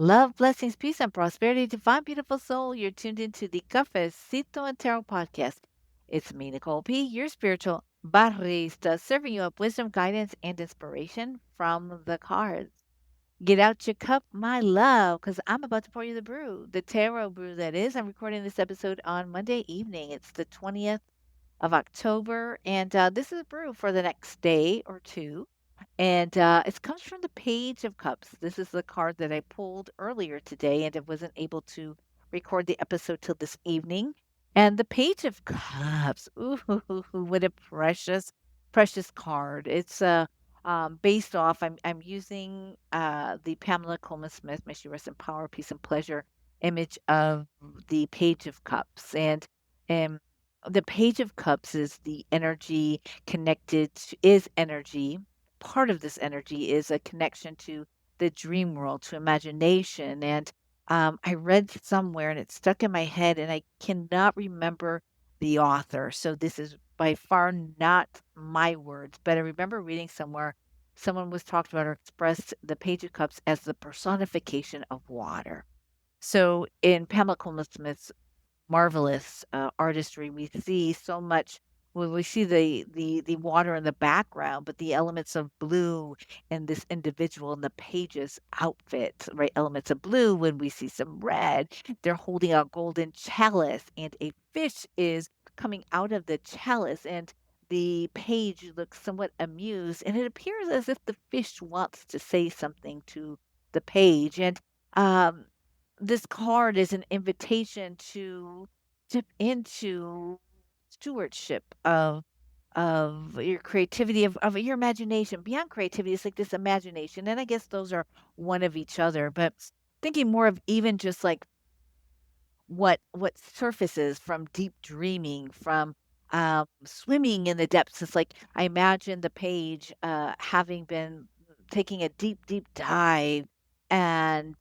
Love, blessings, peace, and prosperity to find beautiful soul. You're tuned into the Cafecito and Tarot podcast. It's me, Nicole P, your spiritual barista, serving you up wisdom, guidance, and inspiration from the cards. Get out your cup, my love, because I'm about to pour you the brew, the tarot brew that is. I'm recording this episode on Monday evening. It's the 20th of October, and this is brew for the next day or two. And it comes from the Page of Cups. This is the card that I pulled earlier today, and I wasn't able to record the episode till this evening. And the Page of Cups, ooh, what a precious, precious card. It's based off. I'm using the Pamela Coleman Smith, may she rest in power, peace, and pleasure image of the Page of Cups, and the Page of Cups is the energy connected to, is energy. Part of this energy is a connection to the dream world, to imagination. And I read somewhere and it stuck in my head, and I cannot remember the author. So this is by far not my words, but I remember reading somewhere someone was talked about or expressed the Page of Cups as the personification of water. So in Pamela Coleman Smith's marvelous artistry. We see so much when we see the water in the background, but the elements of blue in this individual in the pages outfit, right? Elements of blue when we see some red. They're holding a golden chalice, and a fish is coming out of the chalice, and the page looks somewhat amused, and it appears as if the fish wants to say something to the page. And um, this card is an invitation to dip into stewardship of your creativity, of your imagination. Beyond creativity, it's like this imagination, and I guess those are one of each other, but thinking more of even just like what surfaces from deep dreaming, from swimming in the depths. It's like I imagine the page having been taking a deep dive and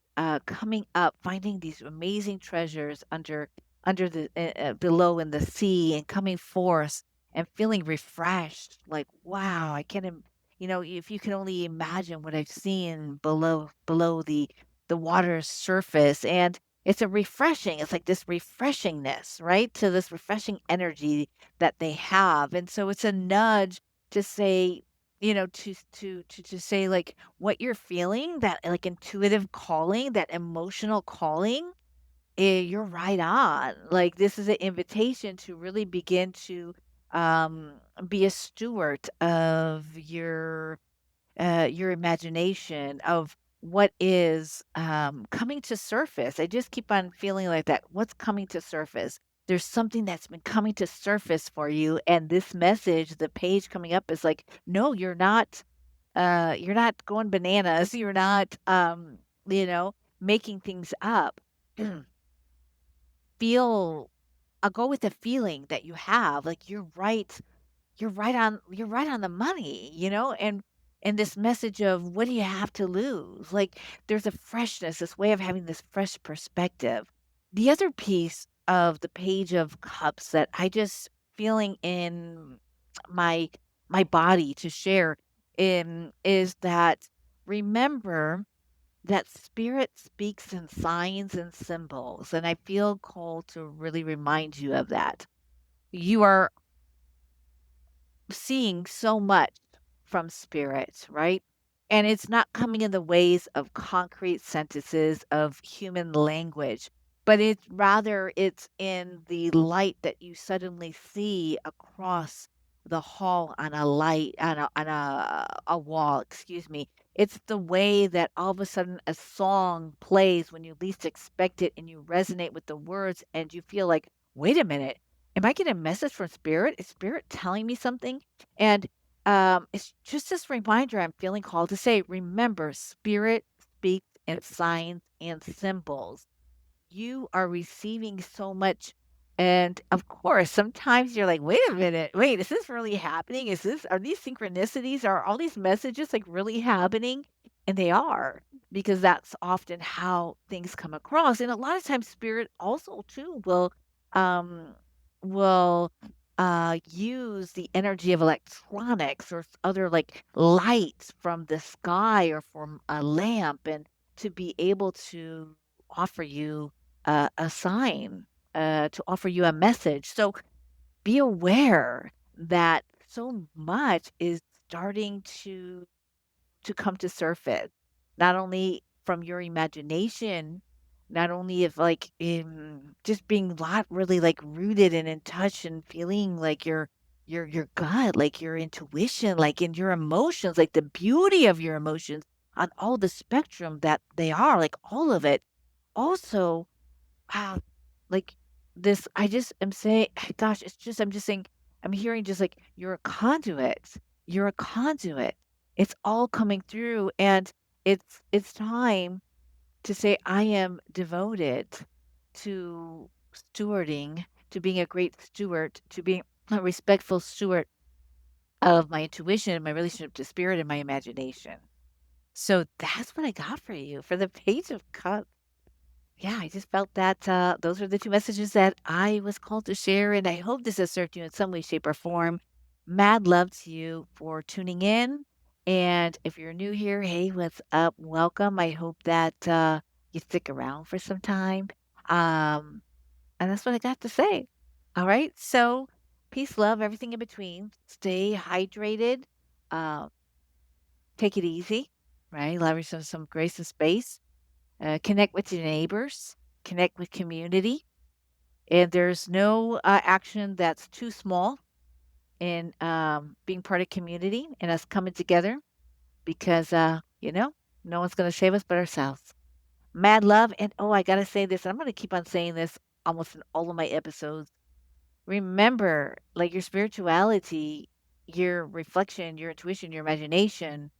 coming up, finding these amazing treasures under the below in the sea, and coming forth and feeling refreshed. Like wow, I can't. You know, if you can only imagine what I've seen below the water's surface, and it's a refreshing, it's like this refreshingness, right? To this refreshing energy that they have. And so it's a nudge to say, to say like what you're feeling, that like intuitive calling, that emotional calling, you're right on. Like this is an invitation to really begin to um be a steward of your imagination, of what is coming to surface. I just keep on feeling like that. What's coming to surface? There's something that's been coming to surface for you, and this message, the page coming up, is like, no, you're not. You're not going bananas. You're not, you know, making things up. Feel. I'll go with the feeling that you have. Like you're right on the money, and this message of what do you have to lose? Like there's a freshness, this way of having this fresh perspective. The other piece of the Page of Cups that I just feeling in my my body to share in is that remember that spirit speaks in signs and symbols, and I feel called to really remind you of that. You are seeing so much from spirit, right? And it's not coming in the ways of concrete sentences of human language, but it's in the light that you suddenly see across the hall on a light on a wall, excuse me. It's the way that all of a sudden a song plays when you least expect it, and you resonate with the words, and you feel like, wait a minute, am I getting a message from spirit? Is spirit telling me something? And it's just this reminder I'm feeling called to say, remember, spirit speaks in signs and symbols. You are receiving so much. And of course, sometimes you're like, wait a minute, wait, is this really happening? Are these synchronicities? Are all these messages like really happening? And they are, because that's often how things come across. And a lot of times, spirit also, too, um, will use the energy of electronics or other like lights from the sky or from a lamp, and to be able to offer you a sign, to offer you a message. So be aware that so much is starting to come to surface, not only from your imagination, not only if like in just being lot really like rooted and in touch and feeling like your gut, like your intuition, like in your emotions, like the beauty of your emotions on all the spectrum that they are, like all of it. Also, wow, like this, I just am saying, gosh, it's just, I'm just saying, I'm hearing just like you're a conduit. You're a conduit. It's all coming through, and it's time to say I am devoted to stewarding, to being a great steward, to being a respectful steward of my intuition, my relationship to spirit, and my imagination. So that's what I got for you for the Page of Cups. Yeah, I just felt that those are the two messages that I was called to share, and I hope this has served you in some way, shape, or form. Mad love to you for tuning in. And if you're new here, hey, what's up? Welcome. I hope that you stick around for some time. Um, and that's what I got to say. All right. So, peace, love, everything in between. Stay hydrated. Uh, take it easy, right? Allow yourself some grace and space. Connect with your neighbors, connect with community. And there's no action that's too small in being part of community and us coming together because, no one's going to save us but ourselves. Mad love. And oh, I got to say this. I'm going to keep on saying this almost in all of my episodes. Remember, like your spirituality, your reflection, your intuition, your imagination,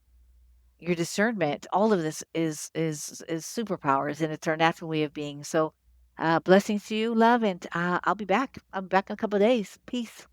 your discernment, all of this is superpowers, and it's our natural way of being. So blessings to you, love, and I'll be back. I'll be back in a couple of days. Peace.